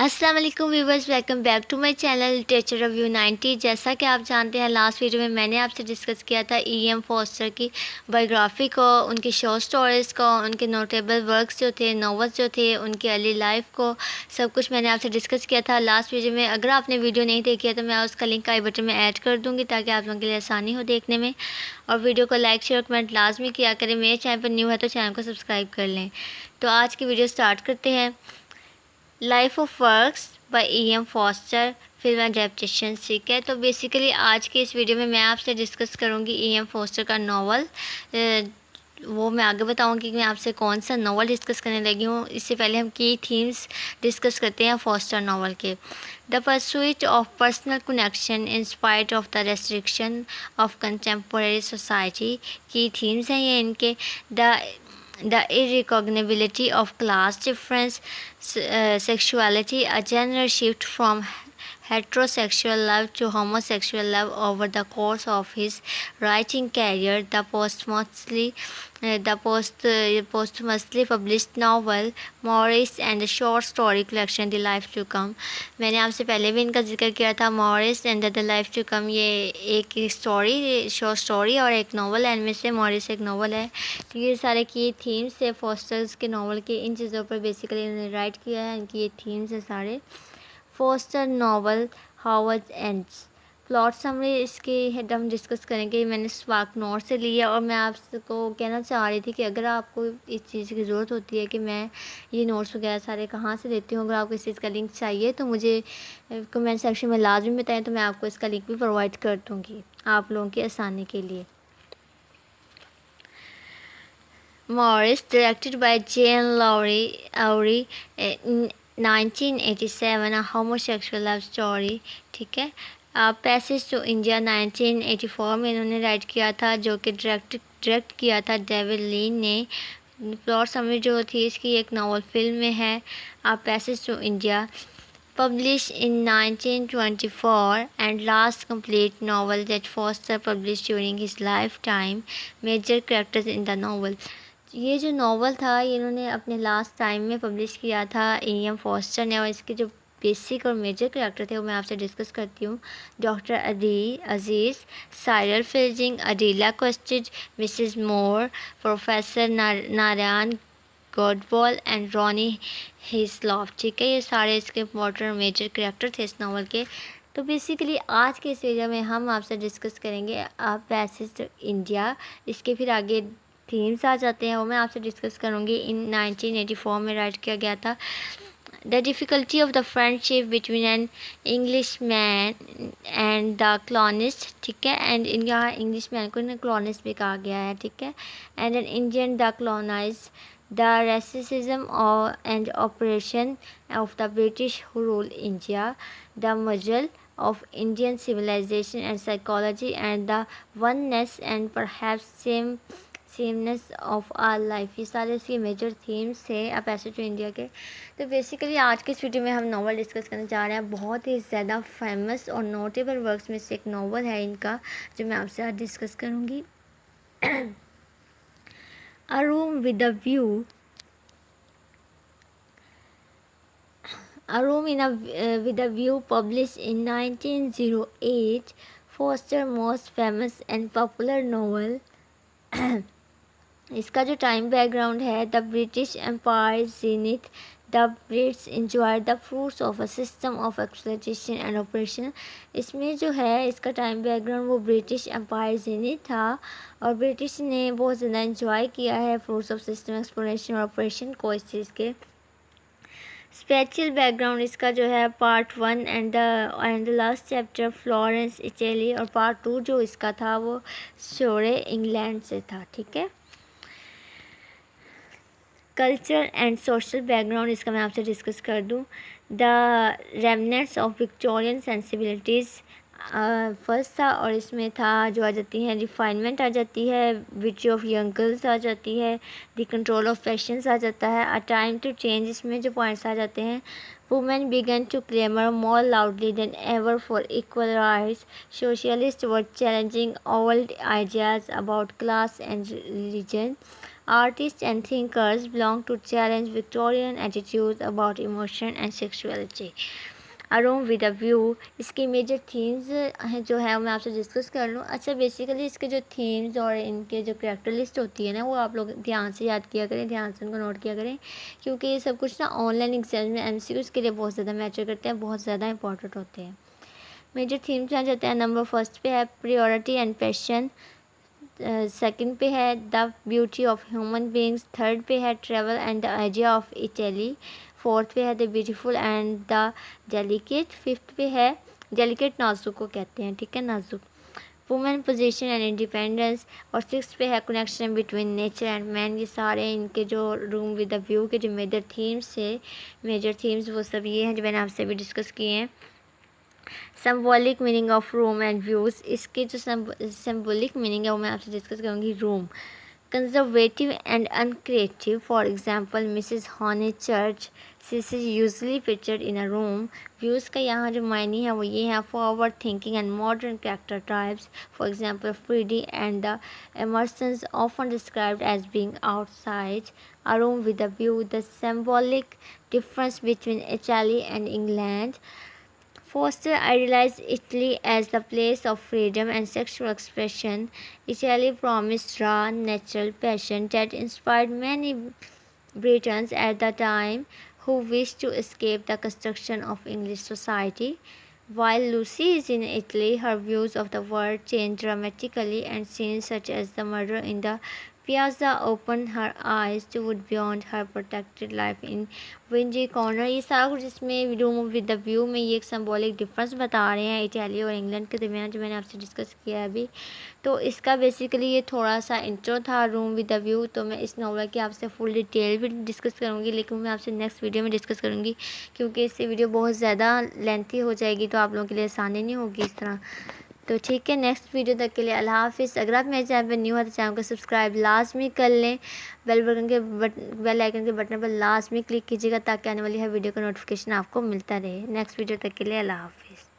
अस्सलाम वालेकुम viewers, welcome back to my channel teacher review 90। जैसा कि आप जानते हैं, लास्ट वीडियो में मैंने आपसे डिस्कस किया था ई.एम. फॉस्टर की बायोग्राफी को, उनकी शॉर्ट स्टोरीज़ को, उनके नोटेबल वर्क्स जो थे, नॉवेल्स जो थे, उनकी अर्ली लाइफ को, सब कुछ मैंने आपसे डिस्कस किया था लास्ट वीडियो में। अगर आपने वीडियो नहीं देखी है तो मैं उसका लिंक आई बटन में ऐड कर दूँगी ताकि आप लोगों के लिए आसानी हो देखने में। और वीडियो को लाइक शेयर कमेंट लाजमी किया करें। मेरे चैनल पर न्यू है तो चैनल को सब्सक्राइब कर लें। तो आज की वीडियो स्टार्ट करते हैं। Life of works by ई.एम. Foster, film adaptation. ठीक है, तो बेसिकली आज के इस वीडियो में मैं आपसे डिस्कस करूंगी ई.एम. फॉस्टर का नावल। वो मैं आगे बताऊंगी कि मैं आपसे कौन सा नावल डिस्कस करने लगी हूँ। इससे पहले हम की थीम्स डिस्कस करते हैं फॉस्टर नावल के। The pursuit of personal connection in spite of the restriction of contemporary society, की थीम्स हैं ये इनके। The irrecognizability of class difference, sexuality, a general shift from heterosexual love to homosexual love over the course of his writing career, posthumously published novel Morris and the short story collection The Life to Come। मैंने आपसे पहले भी इनका जिक्र किया था। Maurice and the life to come ये एक स्टोरी, शॉर्ट स्टोरी और एक नावल है। इनमें से मॉरिस एक नावल है। तो ये सारे की थीम्स है फॉस्टर्स के नावल के, इन चीज़ों पर बेसिकली इन्होंने राइट किया है। इनकी ये थीम्स है सारे। Forster novel Howards End. Plot summary इसकी हेड हम डिस्कस करेंगे। मैंने स्पार्क नोट से लिया और मैं आपको कहना चाह रही थी कि अगर आपको इस चीज़ की ज़रूरत होती है कि मैं ये नोट्स वगैरह सारे कहाँ से लेती हूँ, अगर आपको इस चीज़ का लिंक चाहिए तो मुझे कमेंट सेक्शन में लाजमी बताएं, तो मैं आपको इसका लिंक भी प्रोवाइड कर दूँगी आप लोगों की आसानी के लिए। Morris, directed by Jane Lowry, 1987, a homosexual love story। ठीक है। पैसेज टू इंडिया 1984 में इन्होंने राइट किया था, जो कि डायरेक्ट किया था डेविड लीन ने। प्लॉट समरी जो थी इसकी एक नावल फिल्म में है, passage to India, published in 1924 and last complete novel that Foster published during his lifetime। Major characters in the novel। ये जो नावल था ये इन्होंने अपने लास्ट टाइम में पब्लिश किया था ई.एम. फॉस्टर ने, और इसके जो बेसिक और मेजर करैक्टर थे वो मैं आपसे डिस्कस करती हूँ। Doctor Aziz, Cyril Fielding, Adela Quested, Mrs Moore, professor Narayan Godbole and Ronny Heaslop. ठीक है, ये सारे इसके इम्पोर्टेंट और मेजर करैक्टर थे इस नावल के। तो बेसिकली आज के इस वीडियो में हम आपसे डिस्कस करेंगे पैसेज टू इंडिया। इसके फिर आगे थीम्स आ जाते हैं, वो मैं आपसे डिस्कस करूँगी। इन 1984 में राइट किया गया था। The difficulty of the friendship between an English man and the colonist. ठीक है, एंड इन यहाँ इंग्लिश मैन को ना कॉलोनिस्ट भी कहा गया है। ठीक है, and an Indian the colonize, the racism and oppression of the British who rule India, the muzzle of Indian civilization and psychology, and the oneness and perhaps sameness of our life। ये सारे इसके major themes थे a passage to India के। तो basically आज के इस video में हम नावल डिस्कस करने जा रहे हैं। बहुत ही ज़्यादा फेमस और नोटेबल वर्क्स में से एक नावल है इनका, जो मैं आपसे आज डिस्कस करूँगी। A Room with a View। A Room with a View, published in 1908, Foster's most famous and popular novel। इसका जो टाइम बैकग्राउंड है, the British empire zenith, the Brits enjoy the fruits of a system of exploitation and operation. इसमें जो है इसका time background वो British empire zenith था, और ब्रिटिश ने बहुत ज़्यादा इंजॉय किया है फ्रूट्स ऑफ सिस्टम एक्सप्लोरेशन और ऑपरेशन को इस चीज़ के। स्पेशल बैकग्राउंड इसका जो है part 1 and the last chapter Florence Italy, और पार्ट 2 जो इसका था वो शोरे इंग्लैंड से था। ठीक है। कल्चर एंड सोशल बैकग्राउंड इसका मैं आपसे डिस्कस कर दूं। The remnants of Victorian sensibilities first था, और इसमें था जो आ जाती है रिफाइनमेंट आ जाती है, ब्यूटी ऑफ यंग गर्ल्स आ जाती है, द कंट्रोल ऑफ पैशंस आ जाता है, अ टाइम टू चेंज इसमें जो पॉइंट्स आ जाते हैं। Women began to clamour more loudly than ever for equal rights, socialist were challenging old ideas about class and religion, Artists and thinkers belong to challenge Victorian attitudes about emotion and sexuality. A Room with a View, इसकी major themes हैं जो है मैं आपसे discuss कर लूँ। अच्छा, basically इसके जो थीम्स और इनके जो कैरेक्टर लिस्ट होती है ना, वो आप लोग ध्यान से याद किया करें, ध्यान से उनको नोट किया करें, क्योंकि ये सब कुछ ना ऑनलाइन एग्जाम में एमसीक्यूज़ के लिए बहुत ज़्यादा मैटर करते हैं, बहुत ज़्यादा इंपॉर्टेंट होते हैं। मेजर थीम्स आ जाते हैं। नंबर फर्स्ट पे है प्रियोरिटी एंड पैशन, सेकंड पे है the beauty of human beings, third पे है travel and the idea of Italy, fourth पे है the beautiful and the delicate, fifth पे है डेलिकेट, नाजुक को कहते हैं, ठीक है, नाजुक, वुमेन पोजीशन एंड इंडिपेंडेंस, और सिक्स पे है connection between nature and man. ये सारे इनके जो रूम विद द व्यू के जो मेजर थीम्स वो सब ये हैं जो मैंने आपसे भी डिस्कस किए हैं। Symbolic meaning of room and views, इसके जो सिंबॉलिक मीनिंग है वो मैं आपसे डिस्कस करूँगी। Room, conservative and uncreative, for example Mrs Honeychurch, this is usually pictured in a room. Views का यहाँ जो मायने है वो ये है forward thinking and modern character types, for example Freddy and the Emersons often described as being outside a room with a view, the symbolic difference between Italy and England. Foster idealized Italy as the place of freedom and sexual expression. Italy promised raw, natural passion that inspired many Britons at the time who wished to escape the construction of English society. While Lucy is in Italy, her views of the world change dramatically, and scenes such as the murder in the Piazza opened her eyes to beyond her protected life in Windy Corner. ये सारा कुछ इसमें room with the view में ये एक symbolic difference बता रहे हैं इटाली और इंग्लैंड के दरमियान, जो मैंने आपसे डिस्कस किया है अभी। तो इसका बेसिकली ये थोड़ा सा इंट्रो था रूम विद द व्यू। तो मैं इस नॉवल की आपसे फुल डिटेल भी डिस्कस करूँगी, लेकिन मैं आपसे नेक्स्ट वीडियो में डिस्कस करूँगी, क्योंकि इससे वीडियो बहुत ज़्यादा लेंथी हो जाएगी, तो आप लोगों के लिए आसानी नहीं होगी इस तरह। तो ठीक है, नेक्स्ट वीडियो तक के लिए अल्लाह हाफिज़। अगर आप मेरे चैनल पर न्यू है तो चैनल को सब्सक्राइब लाजमी कर लें, बेल आइकन के बटन पर लाजमी क्लिक कीजिएगा ताकि आने वाली हर वीडियो का नोटिफिकेशन आपको मिलता रहे। नेक्स्ट वीडियो तक के लिए अल्लाह हाफिज़।